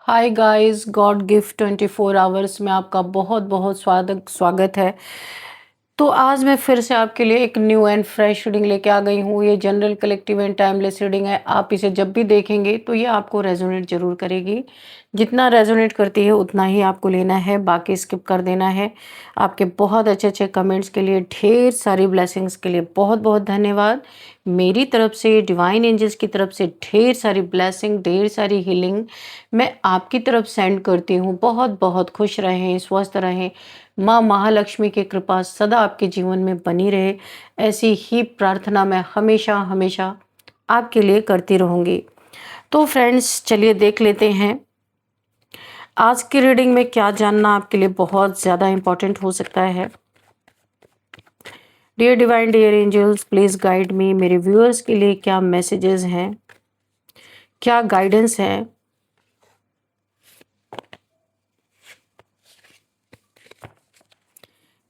Hi guys, God gift 24 hours में आपका बहुत बहुत स्वागत स्वागत है। तो आज मैं फिर से आपके लिए एक न्यू एंड फ्रेश रीडिंग लेके आ गई हूँ। ये general collective and timeless reading है। आप इसे जब भी देखेंगे तो ये आपको रेजोनेट जरूर करेगी। जितना रेजोनेट करती है उतना ही आपको लेना है, बाकी स्किप कर देना है। आपके बहुत अच्छे अच्छे कमेंट्स के लिए, ढेर सारी ब्लेसिंग्स के लिए बहुत बहुत धन्यवाद। मेरी तरफ से, डिवाइन एंजल्स की तरफ से ढेर सारी ब्लेसिंग, ढेर सारी हीलिंग मैं आपकी तरफ सेंड करती हूँ। बहुत बहुत खुश रहें, स्वस्थ रहें। माँ महालक्ष्मी की कृपा सदा आपके जीवन में बनी रहे, ऐसी ही प्रार्थना मैं हमेशा हमेशा आपके लिए करती रहूँगी। तो फ्रेंड्स, चलिए देख लेते हैं आज की रीडिंग में क्या जानना आपके लिए बहुत ज़्यादा इम्पोर्टेंट हो सकता है। Dear divine, dear angels, please guide me. मेरे व्यूअर्स के लिए क्या मैसेजेस हैं, क्या गाइडेंस है।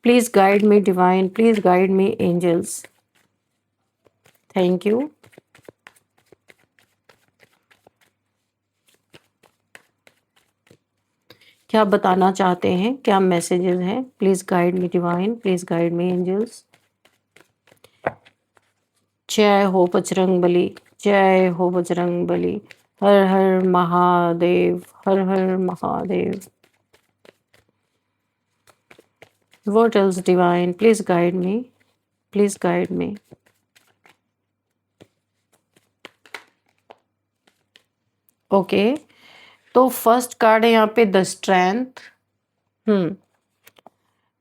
Please guide me divine, please guide me angels. Thank you. क्या बताना चाहते हैं, क्या मैसेजेस हैं। Please guide me divine, please guide me angels. जय हो बजरंग बली, जय हो बजरंग बली। हर हर महादेव, हर हर Mahadev. What else divine, please guide me, please guide me। Okay, तो फर्स्ट कार्ड है यहाँ पे the strength.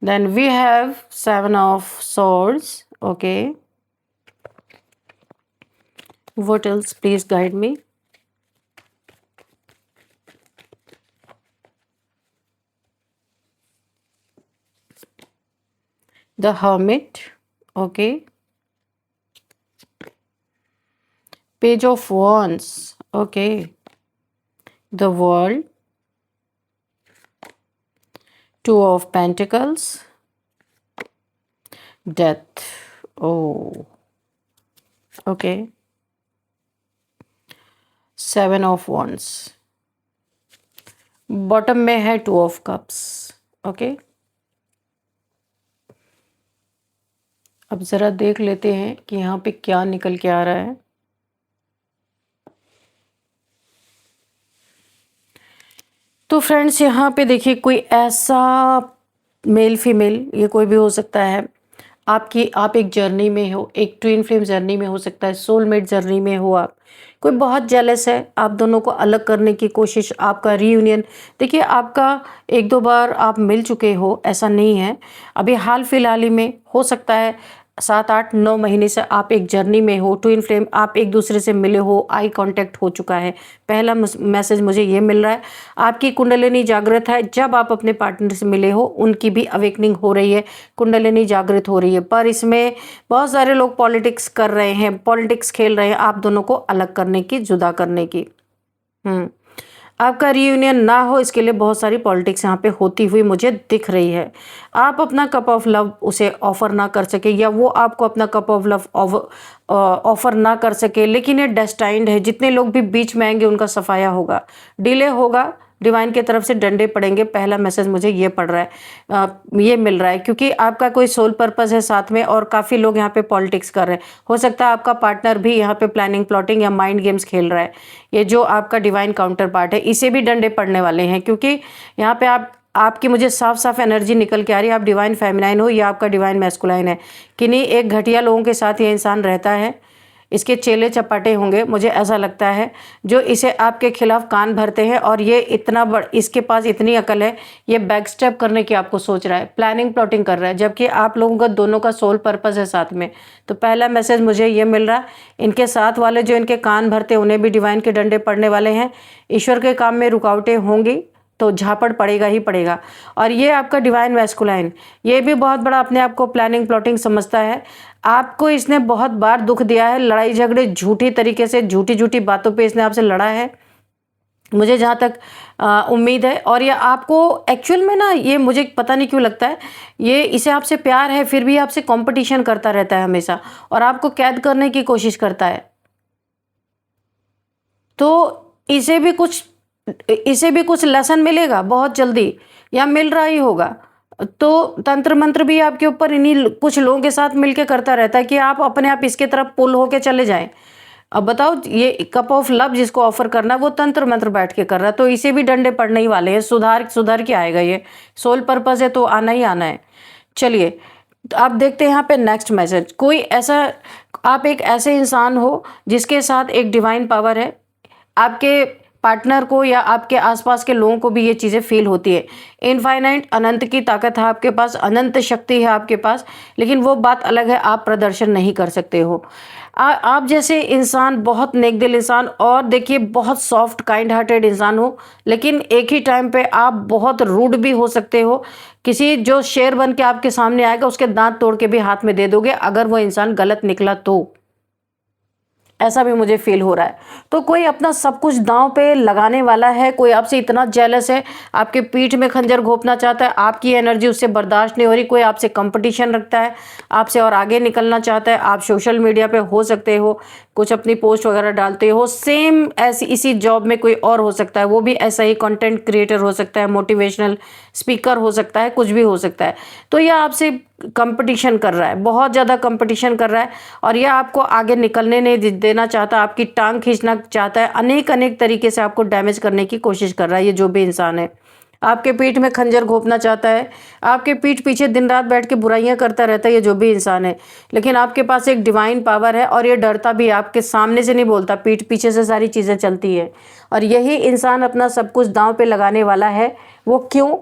Then we have 7 of swords। Okay, what else, please guide me। The hermit। Okay, page of wands। Okay, the world। Two of pentacles। Death। oh okay, 7 of wands। Bottom में है 2 of cups. Okay, अब जरा देख लेते हैं कि यहाँ पे क्या निकल के आ रहा है। तो फ्रेंड्स, यहाँ पे देखिए, कोई ऐसा मेल फीमेल, ये कोई भी हो सकता है। आप एक जर्नी में हो, एक ट्विन फ्लेम जर्नी में हो सकता है, सोलमेट जर्नी में हो आप। कोई बहुत जेलस है, आप दोनों को अलग करने की कोशिश, आपका रीयूनियन। देखिए, आपका एक दो बार आप मिल चुके हो, ऐसा नहीं है। अभी हाल फिलहाल ही में हो सकता है 7 8 9 महीने से आप एक जर्नी में हो, ट्विन फ्लेम, आप एक दूसरे से मिले हो, आई कांटेक्ट हो चुका है। पहला मैसेज मुझे ये मिल रहा है, आपकी कुंडलिनी जागृत है। जब आप अपने पार्टनर से मिले हो, उनकी भी अवेकनिंग हो रही है, कुंडलिनी जागृत हो रही है। पर इसमें बहुत सारे लोग पॉलिटिक्स कर रहे हैं, पॉलिटिक्स खेल रहे हैं आप दोनों को अलग करने की, जुदा करने की। आपका रीयूनियन ना हो, इसके लिए बहुत सारी पॉलिटिक्स यहाँ पे होती हुई मुझे दिख रही है। आप अपना कप ऑफ लव उसे ऑफर ना कर सके, या वो आपको अपना कप ऑफ लव ऑफर ना कर सके, लेकिन ये डेस्टाइंड है। जितने लोग भी बीच में आएंगे उनका सफाया होगा, डिले होगा, डिवाइन की तरफ से डंडे पड़ेंगे। पहला मैसेज मुझे ये पड़ रहा है, ये मिल रहा है, क्योंकि आपका कोई सोल पर्पस है साथ में, और काफ़ी लोग यहाँ पे पॉलिटिक्स कर रहे हैं। हो सकता है आपका पार्टनर भी यहाँ पे प्लानिंग, प्लॉटिंग या माइंड गेम्स खेल रहा है। ये जो आपका डिवाइन काउंटर पार्ट है, इसे भी डंडे पड़ने वाले हैं, क्योंकि यहाँ पे आपकी मुझे साफ साफ एनर्जी निकल के आ रही है। आप डिवाइन फेमिनाइन हो या आपका डिवाइन मैस्कुलाइन है, किन्हीं एक घटिया लोगों के साथ ये इंसान रहता है। इसके चेले चपाटे होंगे, मुझे ऐसा लगता है, जो इसे आपके खिलाफ कान भरते हैं। और ये इतना इसके पास इतनी अकल है, ये बैक स्टेप करने की आपको सोच रहा है, प्लानिंग प्लॉटिंग कर रहा है, जबकि आप लोगों का दोनों का सोल पर्पस है साथ में। तो पहला मैसेज मुझे ये मिल रहा है, इनके साथ वाले जो इनके कान भरते हैं, उन्हें भी डिवाइन के डंडे पड़ने वाले हैं। ईश्वर के काम में रुकावटें होंगी तो झापड़ पड़ेगा ही पड़ेगा। और ये आपका डिवाइन मैस्कुलाइन, ये भी बहुत बड़ा अपने आप को प्लानिंग प्लॉटिंग समझता है। आपको इसने बहुत बार दुख दिया है, लड़ाई झगड़े, झूठी तरीके से, झूठी झूठी बातों पे इसने आपसे लड़ा है, मुझे जहाँ तक उम्मीद है। और ये आपको एक्चुअल में ना, ये मुझे पता नहीं क्यों लगता है, ये इसे आपसे प्यार है, फिर भी आपसे कंपटीशन करता रहता है हमेशा, और आपको कैद करने की कोशिश करता है। तो इसे भी कुछ इसे भी कुछ लेसन मिलेगा बहुत जल्दी, या मिल रहा ही होगा। तो तंत्र मंत्र भी आपके ऊपर इन्हीं कुछ लोगों के साथ मिलके करता रहता है कि आप अपने आप इसके तरफ पुल होके चले जाएं। अब बताओ, ये कप ऑफ लव जिसको ऑफर करना है वो तंत्र मंत्र बैठ के कर रहा है, तो इसे भी डंडे पड़ने ही वाले हैं। सुधार सुधर के आएगा, ये सोल पर्पस है तो आना ही आना है। चलिए, तो आप देखते हैं यहाँ पे नेक्स्ट मैसेज। कोई ऐसा, आप एक ऐसे इंसान हो जिसके साथ एक डिवाइन पावर है, आपके पार्टनर को या आपके आसपास के लोगों को भी ये चीज़ें फील होती है। इनफाइनाइट, अनंत की ताकत है आपके पास, अनंत शक्ति है आपके पास, लेकिन वो बात अलग है, आप प्रदर्शन नहीं कर सकते हो। आप जैसे इंसान बहुत नेक दिल इंसान, और देखिए बहुत सॉफ्ट काइंड हार्टेड इंसान हो, लेकिन एक ही टाइम पे आप बहुत रूड भी हो सकते हो। किसी जो शेर बन के आपके सामने आएगा उसके दांत तोड़ के भी हाथ में दे दोगे अगर वो इंसान गलत निकला तो। ऐसा भी मुझे फील हो रहा है। तो कोई अपना सब कुछ दांव पे लगाने वाला है, कोई आपसे इतना जेलस है, आपके पीठ में खंजर घोंपना चाहता है, आपकी एनर्जी उससे बर्दाश्त नहीं हो रही, कोई आपसे कंपटीशन रखता है, आपसे और आगे निकलना चाहता है। आप सोशल मीडिया पे हो सकते हो, कुछ अपनी पोस्ट वगैरह डालते हो, सेम ऐसी इसी जॉब में कोई और हो सकता है, वो भी ऐसा ही कंटेंट क्रिएटर हो सकता है, मोटिवेशनल स्पीकर हो सकता है, कुछ भी हो सकता है। तो यह आपसे कंपटीशन कर रहा है, बहुत ज़्यादा कंपटीशन कर रहा है, और यह आपको आगे निकलने नहीं देना चाहता, आपकी टांग खींचना चाहता है, अनेक अनेक तरीके से आपको डैमेज करने की कोशिश कर रहा है। ये जो भी इंसान है आपके पीठ में खंजर घोंपना चाहता है, आपके पीठ पीछे दिन रात बैठ के बुराइयां करता रहता है, ये जो भी इंसान है। लेकिन आपके पास एक डिवाइन पावर है, और ये डरता भी है, आपके सामने से नहीं बोलता, पीठ पीछे से सारी चीज़ें चलती है। और यही इंसान अपना सब कुछ दांव पे लगाने वाला है। वो क्यों?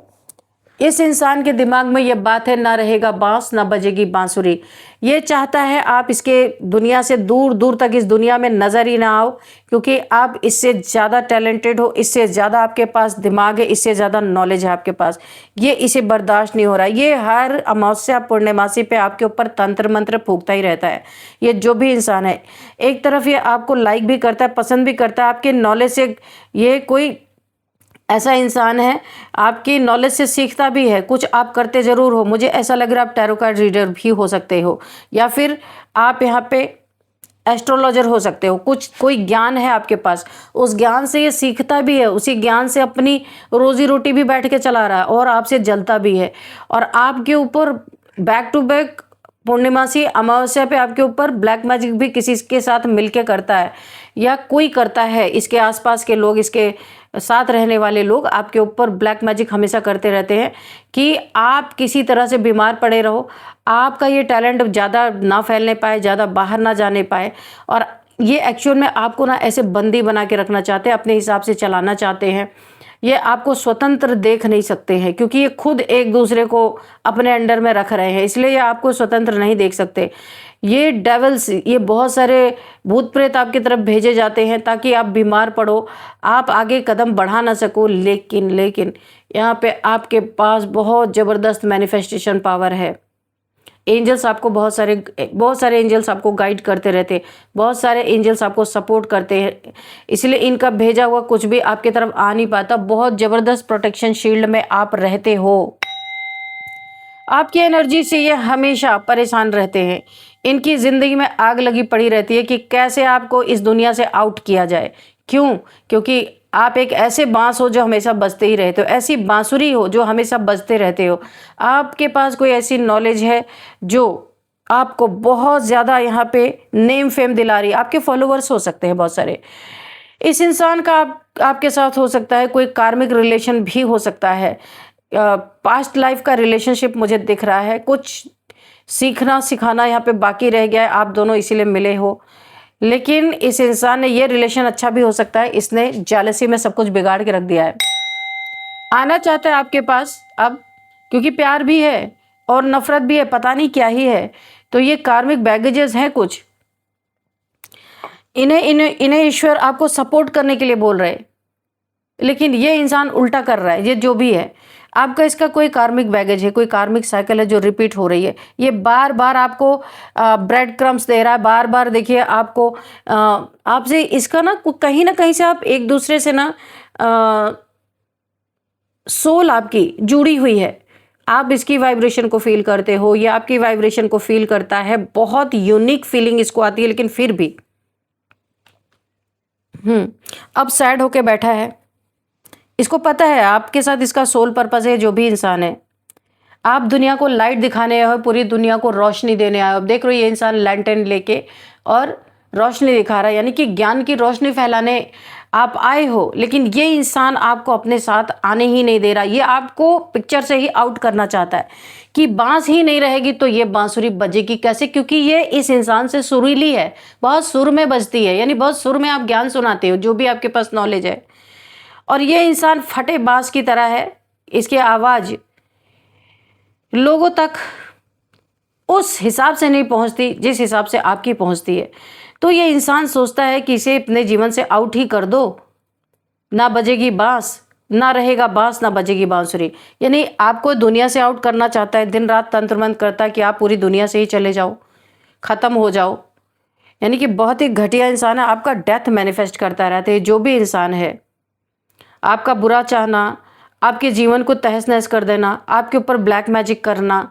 इस इंसान के दिमाग में यह बात है, ना रहेगा बांस ना बजेगी बांसुरी। ये चाहता है आप इसके दुनिया से दूर दूर तक, इस दुनिया में नज़र ही ना आओ, क्योंकि आप इससे ज़्यादा टैलेंटेड हो, इससे ज़्यादा आपके पास दिमाग है, इससे ज़्यादा नॉलेज है आपके पास। ये इसे बर्दाश्त नहीं हो रहा। ये हर अमावस्या पूर्णिमासी पे आपके ऊपर तंत्र मंत्र फूंकता ही रहता है। ये जो भी इंसान है, एक तरफ ये आपको लाइक भी करता है, पसंद भी करता है, आपके नॉलेज से ये कोई ऐसा इंसान है, आपकी नॉलेज से सीखता भी है, कुछ आप करते ज़रूर हो। मुझे ऐसा लग रहा है आप टैरो कार्ड रीडर भी हो सकते हो, या फिर आप यहाँ पे एस्ट्रोलॉजर हो सकते हो। कुछ कोई ज्ञान है आपके पास, उस ज्ञान से ये सीखता भी है, उसी ज्ञान से अपनी रोजी रोटी भी बैठ के चला रहा है, और आपसे जलता भी है। और आपके ऊपर बैक टू बैक पूर्णिमासी अमावस्या पे आपके ऊपर ब्लैक मैजिक भी किसी के साथ मिलके करता है, या कोई करता है, इसके आसपास के लोग, इसके साथ रहने वाले लोग आपके ऊपर ब्लैक मैजिक हमेशा करते रहते हैं कि आप किसी तरह से बीमार पड़े रहो, आपका ये टैलेंट ज़्यादा ना फैलने पाए, ज़्यादा बाहर ना जाने पाए। और ये एक्चुअल में आपको ना ऐसे बंदी बना के रखना चाहते हैं, अपने हिसाब से चलाना चाहते हैं। ये आपको स्वतंत्र देख नहीं सकते हैं, क्योंकि ये खुद एक दूसरे को अपने अंडर में रख रहे हैं, इसलिए ये आपको स्वतंत्र नहीं देख सकते। ये डेविल्स, ये बहुत सारे भूत प्रेत आपकी तरफ भेजे जाते हैं ताकि आप बीमार पड़ो, आप आगे कदम बढ़ा ना सको। लेकिन यहाँ पे आपके पास बहुत ज़बरदस्त मैनिफेस्टेशन पावर है। एंजल्स आपको बहुत सारे एंजल्स आपको गाइड करते रहते हैं, बहुत सारे एंजल्स आपको सपोर्ट करते हैं, इसलिए इनका भेजा हुआ कुछ भी आपकी तरफ आ नहीं पाता। बहुत ज़बरदस्त प्रोटेक्शन शील्ड में आप रहते हो। आपकी एनर्जी से ये हमेशा परेशान रहते हैं, इनकी ज़िंदगी में आग लगी पड़ी रहती है कि कैसे आपको इस दुनिया से आउट किया जाए। क्यों? क्योंकि आप एक ऐसे बांस हो जो हमेशा बजते ही रहते हो, ऐसी बांसुरी हो जो हमेशा बजते रहते हो। आपके पास कोई ऐसी नॉलेज है जो आपको बहुत ज़्यादा यहाँ पे नेम फेम दिला रही है। आपके फॉलोअर्स हो सकते हैं बहुत सारे। इस इंसान का आपके साथ हो सकता है कोई कार्मिक रिलेशन भी हो सकता है, पास्ट लाइफ का रिलेशनशिप मुझे दिख रहा है। कुछ सीखना सिखाना यहाँ पे बाकी रह गया है, आप दोनों इसीलिए मिले हो। लेकिन इस इंसान ने, ये रिलेशन अच्छा भी हो सकता है, इसने जेलसी में सब कुछ बिगाड़ के रख दिया है। आना चाहता है आपके पास अब, क्योंकि प्यार भी है और नफरत भी है, पता नहीं क्या ही है। तो ये कार्मिक बैगेजेस हैं कुछ, इन्हें ईश्वर आपको सपोर्ट करने के लिए बोल रहे हैं, लेकिन ये इंसान उल्टा कर रहा है। ये जो भी है आपका, इसका कोई कार्मिक बैगेज है, कोई कार्मिक साइकिल है जो रिपीट हो रही है। ये बार बार आपको ब्रेड क्रम्स दे रहा है, बार बार देखिए आपको आपसे इसका ना कहीं से आप एक दूसरे से ना सोल आपकी जुड़ी हुई है। आप इसकी वाइब्रेशन को फील करते हो, ये आपकी वाइब्रेशन को फील करता है। बहुत यूनिक फीलिंग इसको आती है, लेकिन फिर भी अब सैड होके बैठा है। इसको पता है आपके साथ इसका सोल पर्पस है। जो भी इंसान है, आप दुनिया को लाइट दिखाने आए हो, पूरी दुनिया को रोशनी देने आए हो। अब देख रहे हो ये इंसान लैंटर्न लेके और रोशनी दिखा रहा है, यानी कि ज्ञान की रोशनी फैलाने आप आए हो, लेकिन ये इंसान आपको अपने साथ आने ही नहीं दे रहा। ये आपको पिक्चर से ही आउट करना चाहता है कि बांस ही नहीं रहेगी तो ये बांसुरी बजेगी कैसे, क्योंकि ये इस इंसान से सुरीली है, बहुत सुर में बजती है, यानी बहुत सुर में आप ज्ञान सुनाते हो जो भी आपके पास नॉलेज है। और ये इंसान फटे बांस की तरह है, इसकी आवाज़ लोगों तक उस हिसाब से नहीं पहुंचती जिस हिसाब से आपकी पहुंचती है। तो ये इंसान सोचता है कि इसे अपने जीवन से आउट ही कर दो, ना बजेगी बांस, ना रहेगा बांस, ना बजेगी बांसुरी। यानी आपको दुनिया से आउट करना चाहता है, दिन रात तंत्र मंत्र करता है कि आप पूरी दुनिया से ही चले जाओ, ख़त्म हो जाओ। यानी कि बहुत ही घटिया इंसान है, आपका डेथ मैनिफेस्ट करता रहता है। जो भी इंसान है, आपका बुरा चाहना, आपके जीवन को तहस नहस कर देना, आपके ऊपर ब्लैक मैजिक करना।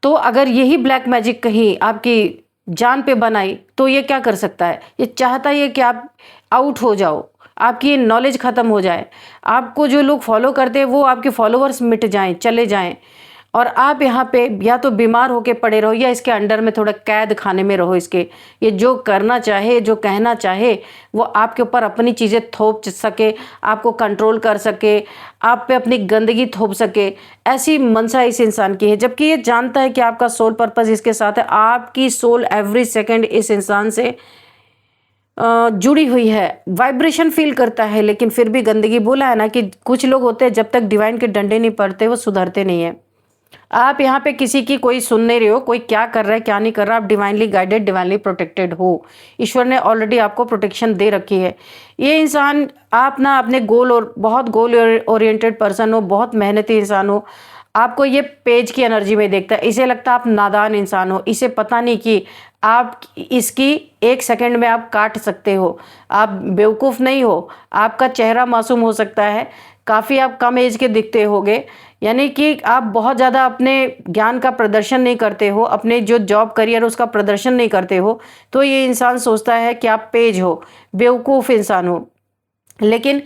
तो अगर यही ब्लैक मैजिक कहीं आपकी जान पे बनाई तो ये क्या कर सकता है? ये चाहता ही है कि आप आउट हो जाओ, आपकी नॉलेज ख़त्म हो जाए, आपको जो लोग फॉलो करते हैं वो आपके फॉलोअर्स मिट जाएं, चले जाएं, और आप यहाँ पे या तो बीमार होके पड़े रहो या इसके अंडर में थोड़ा कैद खाने में रहो इसके। ये जो करना चाहे, जो कहना चाहे, वो आपके ऊपर अपनी चीज़ें थोप सके, आपको कंट्रोल कर सके, आप पे अपनी गंदगी थोप सके, ऐसी मनसा इस इंसान की है। जबकि ये जानता है कि आपका सोल पर्पस इसके साथ है, आपकी सोल एवरी सेकेंड इस इंसान से जुड़ी हुई है, वाइब्रेशन फील करता है, लेकिन फिर भी गंदगी। बोला है ना कि कुछ लोग होते हैं जब तक डिवाइन के डंडे नहीं पड़ते वो सुधरते नहीं है। आप यहाँ पे किसी की कोई सुन नहीं रहे हो, कोई क्या कर रहा है क्या नहीं कर रहा, आप डिवाइनली गाइडेड, डिवाइनली प्रोटेक्टेड हो। ईश्वर ने ऑलरेडी आपको प्रोटेक्शन दे रखी है। ये इंसान, आप ना अपने गोल और बहुत गोल ओरिएंटेड पर्सन हो, बहुत मेहनती इंसान हो, आपको ये पेज की एनर्जी में देखता है। इसे लगता है आप नादान इंसान हो, इसे पता नहीं कि आप इसकी एक सेकंड में आप काट सकते हो। आप बेवकूफ़ नहीं हो, आपका चेहरा मासूम हो सकता है, काफ़ी आप कम एज के दिखते होगे, यानी कि आप बहुत ज़्यादा अपने ज्ञान का प्रदर्शन नहीं करते हो, अपने जो जॉब करियर उसका प्रदर्शन नहीं करते हो। तो ये इंसान सोचता है कि आप पेज हो, बेवकूफ़ इंसान हो। लेकिन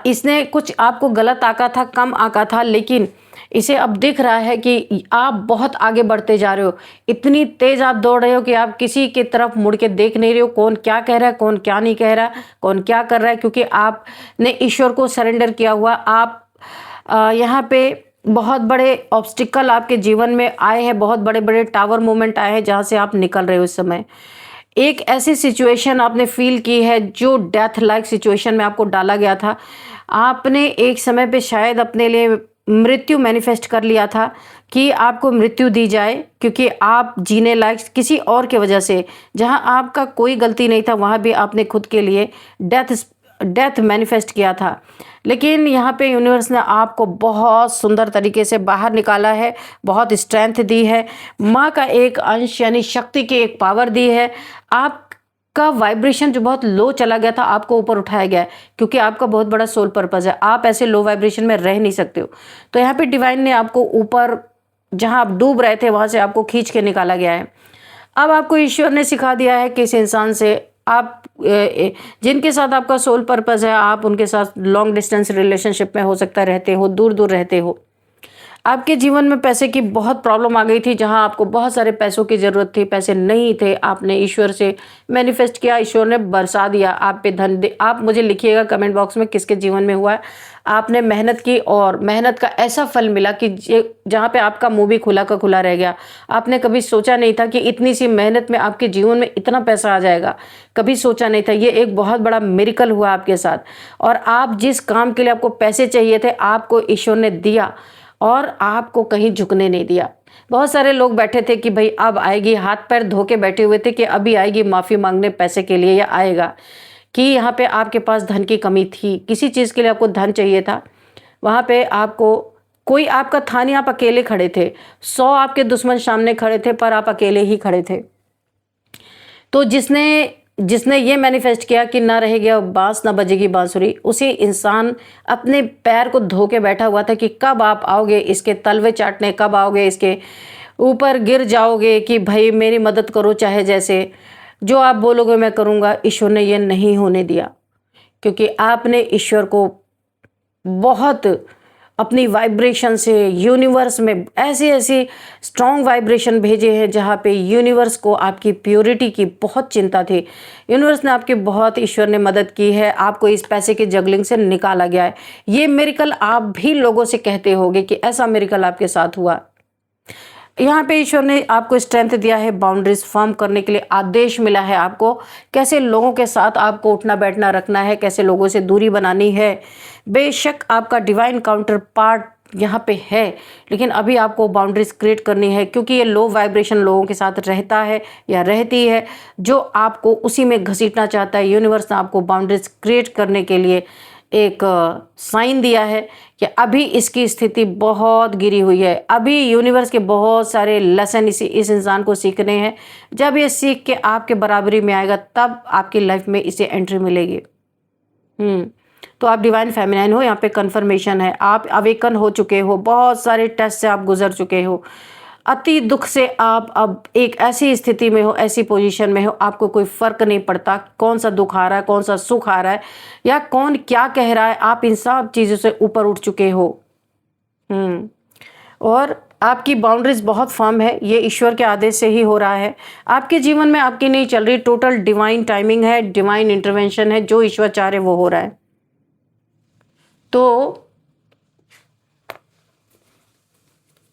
इसने कुछ आपको गलत आंका था, कम आंका था, लेकिन इसे अब दिख रहा है कि आप बहुत आगे बढ़ते जा रहे हो। इतनी तेज़ आप दौड़ रहे हो कि आप किसी की तरफ मुड़ के देख नहीं रहे हो, कौन क्या कह रहा है, कौन क्या नहीं कह रहा, कौन क्या कर रहा है, क्योंकि आपने ईश्वर को सरेंडर किया हुआ। आप यहाँ पे बहुत बड़े ऑब्स्टिकल आपके जीवन में आए हैं, बहुत बड़े बड़े टावर मोमेंट आए हैं जहाँ से आप निकल रहे हो। इस समय एक ऐसी सिचुएशन आपने फील की है जो डेथ लाइक सिचुएशन में आपको डाला गया था। आपने एक समय पे शायद अपने लिए मृत्यु मैनिफेस्ट कर लिया था कि आपको मृत्यु दी जाए, क्योंकि आप जीने लायक किसी और के वजह से, जहां आपका कोई गलती नहीं था, वहां भी आपने खुद के लिए डेथ मैनिफेस्ट किया था। लेकिन यहाँ पे यूनिवर्स ने आपको बहुत सुंदर तरीके से बाहर निकाला है, बहुत स्ट्रेंथ दी है, माँ का एक अंश यानी शक्ति की एक पावर दी है। आपका वाइब्रेशन जो बहुत लो चला गया था, आपको ऊपर उठाया गया है, क्योंकि आपका बहुत बड़ा सोल पर्पस है। आप ऐसे लो वाइब्रेशन में रह नहीं सकते हो। तो यहाँ पे डिवाइन ने आपको ऊपर, जहाँ आप डूब रहे थे वहाँ से आपको खींच के निकाला गया है। अब आपको ईश्वर ने सिखा दिया है कि इस इंसान से आप जिनके साथ आपका सोल पर्पस है, आप उनके साथ लॉन्ग डिस्टेंस रिलेशनशिप में हो सकता रहते हो, दूर दूर रहते हो। आपके जीवन में पैसे की बहुत प्रॉब्लम आ गई थी, जहां आपको बहुत सारे पैसों की ज़रूरत थी, पैसे नहीं थे, आपने ईश्वर से मैनिफेस्ट किया, ईश्वर ने बरसा दिया आप पे धन दे। आप मुझे लिखिएगा कमेंट बॉक्स में किसके जीवन में हुआ है। आपने मेहनत की और मेहनत का ऐसा फल मिला कि जहाँ पे आपका मुंह भी खुला का खुला रह गया। आपने कभी सोचा नहीं था कि इतनी सी मेहनत में आपके जीवन में इतना पैसा आ जाएगा, कभी सोचा नहीं था। ये एक बहुत बड़ा मिरेकल हुआ आपके साथ, और आप जिस काम के लिए आपको पैसे चाहिए थे, आपको ईश्वर ने दिया और आपको कहीं झुकने नहीं दिया। बहुत सारे लोग बैठे थे कि भाई अब आएगी, हाथ पैर धो के बैठे हुए थे कि अभी आएगी माफ़ी मांगने पैसे के लिए, या आएगा कि यहाँ पे आपके पास धन की कमी थी, किसी चीज़ के लिए आपको धन चाहिए था, वहाँ पे आपको कोई आपका था नहीं, आप अकेले खड़े थे। 100 आपके दुश्मन सामने खड़े थे, पर आप अकेले ही खड़े थे। तो जिसने ये मैनिफेस्ट किया कि ना रहेगा बांस, ना बजेगी बांसुरी, उसी इंसान अपने पैर को धो के बैठा हुआ था कि कब आप आओगे इसके तलवे चाटने, कब आओगे इसके ऊपर गिर जाओगे कि भाई मेरी मदद करो, चाहे जैसे जो आप बोलोगे मैं करूँगा। ईश्वर ने ये नहीं होने दिया, क्योंकि आपने ईश्वर को बहुत अपनी वाइब्रेशन से यूनिवर्स में ऐसी ऐसी स्ट्रॉन्ग वाइब्रेशन भेजे हैं जहाँ पे यूनिवर्स को आपकी प्योरिटी की बहुत चिंता थी। यूनिवर्स ने आपकी बहुत, ईश्वर ने मदद की है, आपको इस पैसे की जगलिंग से निकाला गया है। ये मिरेकल आप भी लोगों से कहते होगे कि ऐसा मिरेकल आपके साथ हुआ। यहाँ पे ईश्वर ने आपको स्ट्रेंथ दिया है, बाउंड्रीज फॉर्म करने के लिए आदेश मिला है आपको, कैसे लोगों के साथ आपको उठना बैठना रखना है, कैसे लोगों से दूरी बनानी है। बेशक आपका डिवाइन काउंटर पार्ट यहाँ पे है, लेकिन अभी आपको बाउंड्रीज क्रिएट करनी है, क्योंकि ये लो वाइब्रेशन लोगों के साथ रहता है या रहती है, जो आपको उसी में घसीटना चाहता है। यूनिवर्स ने आपको बाउंड्रीज क्रिएट करने के लिए एक साइन दिया है कि अभी इसकी स्थिति बहुत गिरी हुई है। अभी यूनिवर्स के बहुत सारे लेसन इस इंसान को सीखने हैं। जब ये सीख के आपके बराबरी में आएगा तब आपकी लाइफ में इसे एंट्री मिलेगी। तो आप डिवाइन फेमिनाइन हो, यहाँ पे कंफर्मेशन है, आप अवेकन हो चुके हो, बहुत सारे टेस्ट से आप गुजर चुके हो। अति दुख से आप अब एक ऐसी स्थिति में हो, ऐसी पोजीशन में हो, आपको कोई फर्क नहीं पड़ता कौन सा दुख आ रहा है, कौन सा सुख आ रहा है, या कौन क्या कह रहा है। आप इन सब चीज़ों से ऊपर उठ चुके हो। और आपकी बाउंड्रीज बहुत फर्म है, ये ईश्वर के आदेश से ही हो रहा है। आपके जीवन में आपकी नहीं चल रही, टोटल डिवाइन टाइमिंग है, डिवाइन इंटरवेंशन है, जो ईश्वर चाह रहे वो हो रहा है। तो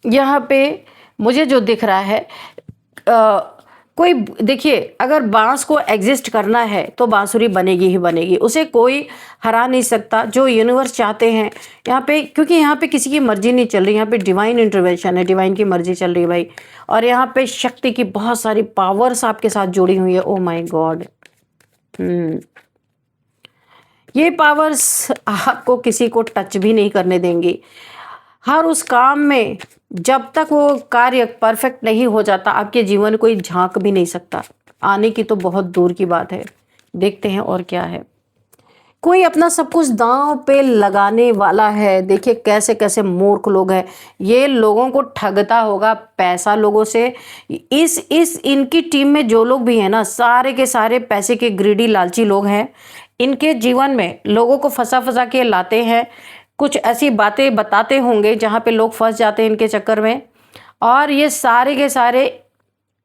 यहाँ पे मुझे जो दिख रहा है, कोई देखिए, अगर बांस को एग्जिस्ट करना है तो बांसुरी बनेगी ही बनेगी, उसे कोई हरा नहीं सकता। जो यूनिवर्स चाहते हैं यहाँ पे, क्योंकि यहाँ पे किसी की मर्जी नहीं चल रही, यहाँ पे डिवाइन इंटरवेंशन है, डिवाइन की मर्जी चल रही है भाई। और यहाँ पे शक्ति की बहुत सारी पावर्स आपके साथ जुड़ी हुई है। ओ माय गॉड, ये पावर्स आपको किसी को टच भी नहीं करने देंगी। हर उस काम में जब तक वो कार्य परफेक्ट नहीं हो जाता, आपके जीवन में कोई झांक भी नहीं सकता। आने की तो बहुत दूर की बात है। देखते हैं और क्या है। कोई अपना सब कुछ दांव पे लगाने वाला है। देखिए कैसे कैसे मूर्ख लोग हैं, ये लोगों को ठगता होगा पैसा लोगों से। इस इनकी टीम में जो लोग भी हैं ना, सारे के सारे पैसे के ग्रीडी लालची लोग हैं। इनके जीवन में लोगों को फंसा फंसा के लाते हैं, कुछ ऐसी बातें बताते होंगे जहाँ पे लोग फंस जाते हैं इनके चक्कर में। और ये सारे के सारे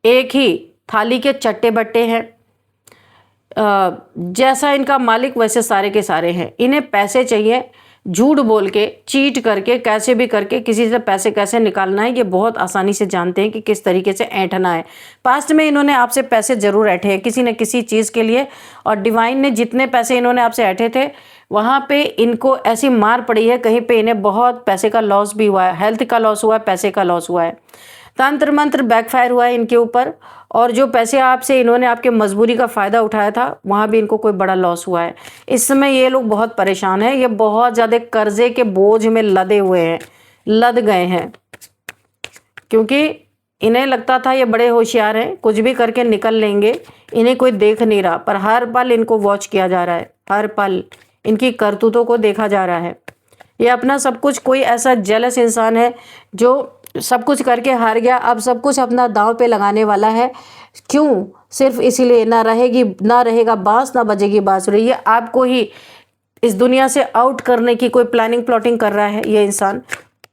एक ही थाली के चट्टे बट्टे हैं। जैसा इनका मालिक वैसे सारे के सारे हैं। इन्हें पैसे चाहिए, झूठ बोल के, चीट करके, कैसे भी करके किसी से पैसे कैसे निकालना है, ये बहुत आसानी से जानते हैं कि किस तरीके से ऐंठना है। पास्ट में इन्होंने आपसे पैसे जरूर ऐंठे हैं किसी न किसी चीज़ के लिए, और डिवाइन ने जितने पैसे इन्होंने आपसे ऐंठे थे वहाँ पे इनको ऐसी मार पड़ी है, कहीं पे इन्हें बहुत पैसे का लॉस भी हुआ है, हेल्थ का लॉस हुआ है, पैसे का लॉस हुआ है, तंत्र मंत्र बैकफायर हुआ है इनके ऊपर। और जो पैसे आपसे इन्होंने आपके मजबूरी का फ़ायदा उठाया था, वहाँ भी इनको कोई बड़ा लॉस हुआ है। इस समय ये लोग बहुत परेशान हैं, ये बहुत ज़्यादा कर्जे के बोझ में लदे हुए हैं, लद गए हैं, क्योंकि इन्हें लगता था ये बड़े होशियार हैं, कुछ भी करके निकल लेंगे, इन्हें कोई देख नहीं रहा। पर हर पल इनको वॉच किया जा रहा है, हर पल इनकी करतूतों को देखा जा रहा है। ये अपना सब कुछ, कोई ऐसा जेलस इंसान है जो सब कुछ करके हार गया, अब सब कुछ अपना दांव पे लगाने वाला है। क्यों? सिर्फ इसीलिए ना रहेगा बांस, ना बजेगी बांसुरी। ये आपको ही इस दुनिया से आउट करने की कोई प्लानिंग प्लॉटिंग कर रहा है ये इंसान,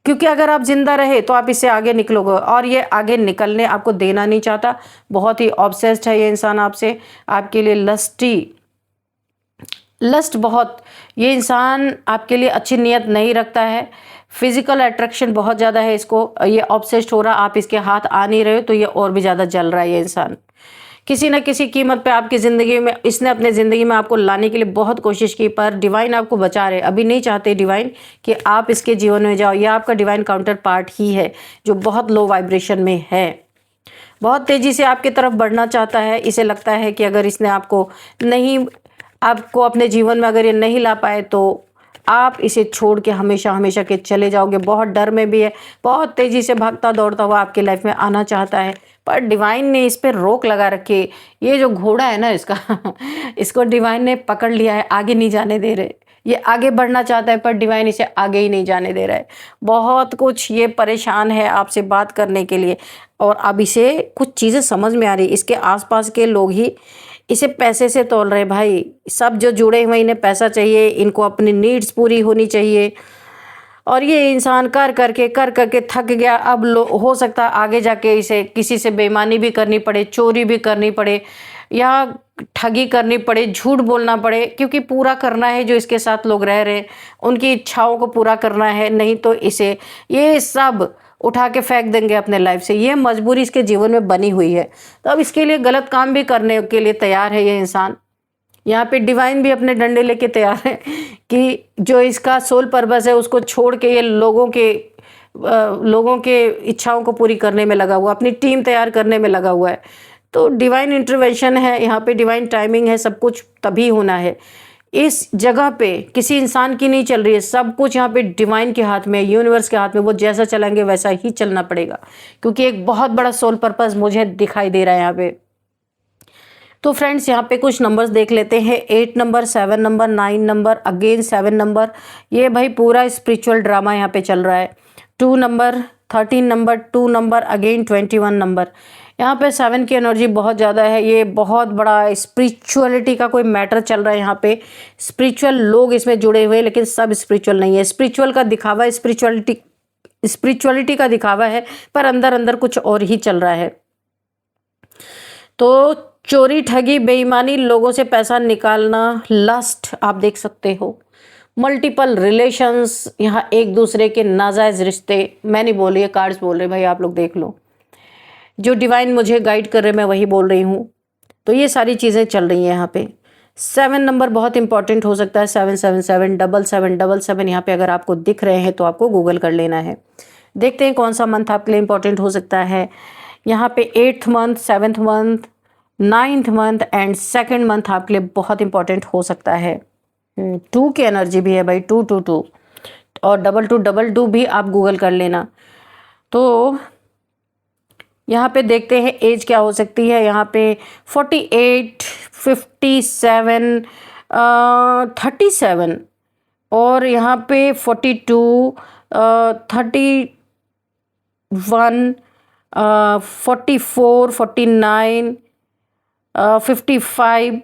क्योंकि अगर आप जिंदा रहे तो आप इससे आगे निकलोगे, और ये आगे निकलने आपको देना नहीं चाहता। बहुत ही ऑब्सेस्ड है ये इंसान आपसे, आपके लिए लस्ट बहुत। ये इंसान आपके लिए अच्छी नीयत नहीं रखता है, फिजिकल अट्रैक्शन बहुत ज़्यादा है इसको, ये ऑब्सेस्ड हो रहा, आप इसके हाथ आ नहीं रहे हो तो ये और भी ज़्यादा जल रहा है ये इंसान। किसी न किसी कीमत पे आपकी ज़िंदगी में, इसने अपने ज़िंदगी में आपको लाने के लिए बहुत कोशिश की, पर डिवाइन आपको बचा रहे। अभी नहीं चाहते डिवाइन कि आप इसके जीवन में जाओ। यह आपका डिवाइन काउंटर पार्ट ही है जो बहुत लो वाइब्रेशन में है, बहुत तेज़ी से आपकी तरफ बढ़ना चाहता है। इसे लगता है कि अगर इसने आपको अपने जीवन में अगर ये नहीं ला पाए तो आप इसे छोड़ के हमेशा हमेशा के चले जाओगे। बहुत डर में भी है, बहुत तेज़ी से भागता दौड़ता हुआ आपकी लाइफ में आना चाहता है, पर डिवाइन ने इस पर रोक लगा रखी है। ये जो घोड़ा है ना इसका इसको डिवाइन ने पकड़ लिया है, आगे नहीं जाने दे रहे। ये आगे बढ़ना चाहता है पर डिवाइन इसे आगे ही नहीं जाने दे रहा है। बहुत कुछ ये परेशान है आपसे बात करने के लिए, और अब इसे कुछ चीज़ें समझ में आ रही। इसके आसपास के लोग ही इसे पैसे से तौल रहे भाई। सब जो जुड़े हुए इन्हें पैसा चाहिए, इनको अपनी नीड्स पूरी होनी चाहिए, और ये इंसान कर करके थक गया। अब हो सकता है आगे जाके इसे किसी से बेईमानी भी करनी पड़े, चोरी भी करनी पड़े, या ठगी करनी पड़े, झूठ बोलना पड़े, क्योंकि पूरा करना है जो इसके साथ लोग रह रहे हैं, उनकी इच्छाओं को पूरा करना है। नहीं तो इसे ये सब उठा के फेंक देंगे अपने लाइफ से। ये मजबूरी इसके जीवन में बनी हुई है, तो अब इसके लिए गलत काम भी करने के लिए तैयार है ये इंसान। यहाँ पे डिवाइन भी अपने डंडे लेके तैयार है कि जो इसका सोल पर्पस है उसको छोड़ के ये लोगों के इच्छाओं को पूरी करने में लगा हुआ, अपनी टीम तैयार करने में लगा हुआ है। तो डिवाइन इंटरवेंशन है यहाँ पे, डिवाइन टाइमिंग है, सब कुछ तभी होना है। इस जगह पे किसी इंसान की नहीं चल रही है, सब कुछ यहाँ पे डिवाइन के हाथ में, यूनिवर्स के हाथ में। वो जैसा चलेंगे वैसा ही चलना पड़ेगा, क्योंकि एक बहुत बड़ा सोल पर्पस मुझे दिखाई दे रहा है यहाँ पे। तो फ्रेंड्स यहाँ पे कुछ नंबर्स देख लेते हैं। 8 number, 7 number, 9 number, again 7 number. ये भाई पूरा स्पिरिचुअल ड्रामा यहाँ पे चल रहा है। 2 number, 13 number, 2 number, again 21 number. यहाँ पे 7 की एनर्जी बहुत ज़्यादा है। ये बहुत बड़ा स्पिरिचुअलिटी का कोई मैटर चल रहा है यहाँ पे। स्पिरिचुअल लोग इसमें जुड़े हुए हैं, लेकिन सब स्पिरिचुअल नहीं है। स्पिरिचुअल का दिखावा है, स्पिरिचुअलिटी का दिखावा है, पर अंदर अंदर कुछ और ही चल रहा है। तो चोरी, ठगी, बेईमानी, लोगों से पैसा निकालना, लस्ट आप देख सकते हो, मल्टीपल रिलेशंस, यहाँ एक दूसरे के नाजायज रिश्ते। मैं नहीं बोल रही है, कार्ड्स बोल रहे भाई, आप लोग देख लो। जो डिवाइन मुझे गाइड कर रहे मैं वही बोल रही हूँ। तो ये सारी चीज़ें चल रही हैं यहाँ पे। 7 नंबर बहुत इंपॉर्टेंट हो सकता है। 777, 7777 यहाँ पे अगर आपको दिख रहे हैं तो आपको गूगल कर लेना है। देखते हैं कौन सा मंथ आपके लिए इंपॉर्टेंट हो सकता है। यहाँ पे 8th month, 7th month, 9th month and 2nd month आपके लिए बहुत इंपॉर्टेंट हो सकता है। 2 की एनर्जी भी है भाई, 222 और 2222 भी आप गूगल कर लेना। तो यहाँ पे देखते हैं एज क्या हो सकती है। यहाँ पे 48, 57, 37 और यहाँ पे 42, 31, 44, 49, 55,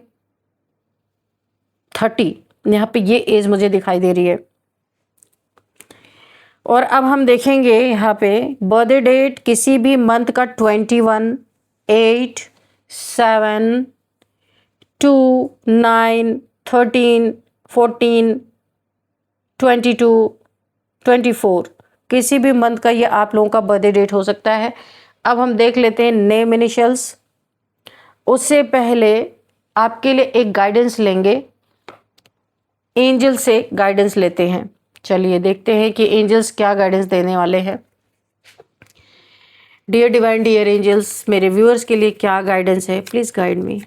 30, यहाँ पे ये एज मुझे दिखाई दे रही है। और अब हम देखेंगे यहाँ पे बर्थडे डेट किसी भी मंथ का 21, 8, 7, 2, 9, 13, 14, 22, 24, किसी भी मंथ का ये आप लोगों का बर्थडे डेट हो सकता है। अब हम देख लेते हैं नेम इनिशियल्स। उससे पहले आपके लिए एक गाइडेंस लेंगे, एंजल से गाइडेंस लेते हैं। चलिए देखते हैं कि एंजल्स क्या गाइडेंस देने वाले हैं। डियर डिवाइन, डियर एंजल्स, मेरे व्यूअर्स के लिए क्या गाइडेंस है, please guide me.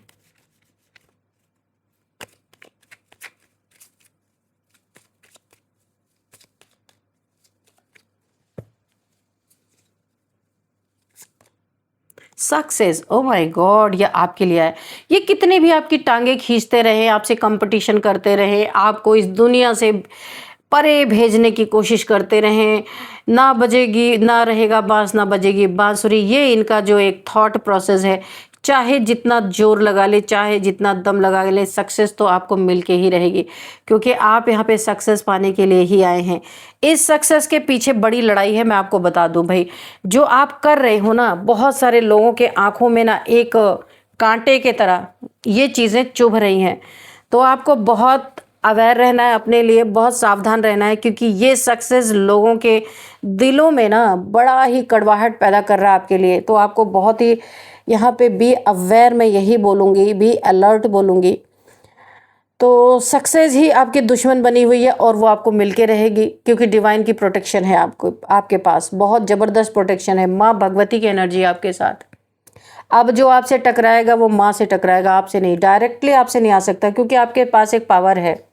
Success, oh my God, ये आपके लिए है। ये कितने भी आपकी टांगे खींचते रहे, आपसे कंपटीशन करते रहे, आपको इस दुनिया से परे भेजने की कोशिश करते रहें, ना बजेगी, ना रहेगा बांस, ना बजेगी बांसुरी, ये इनका जो एक थॉट प्रोसेस है। चाहे जितना जोर लगा ले, चाहे जितना दम लगा ले, सक्सेस तो आपको मिल के ही रहेगी, क्योंकि आप यहाँ पे सक्सेस पाने के लिए ही आए हैं। इस सक्सेस के पीछे बड़ी लड़ाई है, मैं आपको बता दूं भाई। जो आप कर रहे हो ना, बहुत सारे लोगों के आंखों में ना एक कांटे के तरह ये चीज़ें चुभ रही हैं। तो आपको बहुत अवेयर रहना है, अपने लिए बहुत सावधान रहना है, क्योंकि ये सक्सेस लोगों के दिलों में ना बड़ा ही कड़वाहट पैदा कर रहा है आपके लिए। तो आपको बहुत ही यहाँ पे बी अवेयर, मैं यही बोलूँगी, बी अलर्ट बोलूँगी। तो सक्सेस ही आपकी दुश्मन बनी हुई है और वो आपको मिलके रहेगी, क्योंकि डिवाइन की प्रोटेक्शन है आपको, आपके पास बहुत ज़बरदस्त प्रोटेक्शन है। माँ भगवती की एनर्जी आपके साथ। अब जो आपसे टकराएगा वो माँ से टकराएगा, आपसे नहीं, डायरेक्टली आपसे नहीं आ सकता, क्योंकि आपके पास एक पावर है।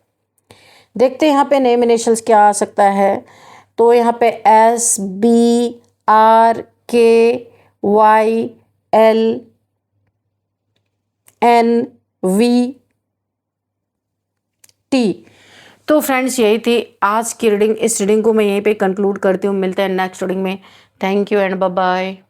देखते हैं यहाँ पे नेम इनिशियल्स क्या आ सकता है। तो यहाँ पे SBRKYLNVT। तो फ्रेंड्स यही थी आज की रीडिंग। इस रीडिंग को मैं यहीं पे कंक्लूड करती हूँ। मिलते हैं नेक्स्ट रीडिंग में। Thank you and bye bye.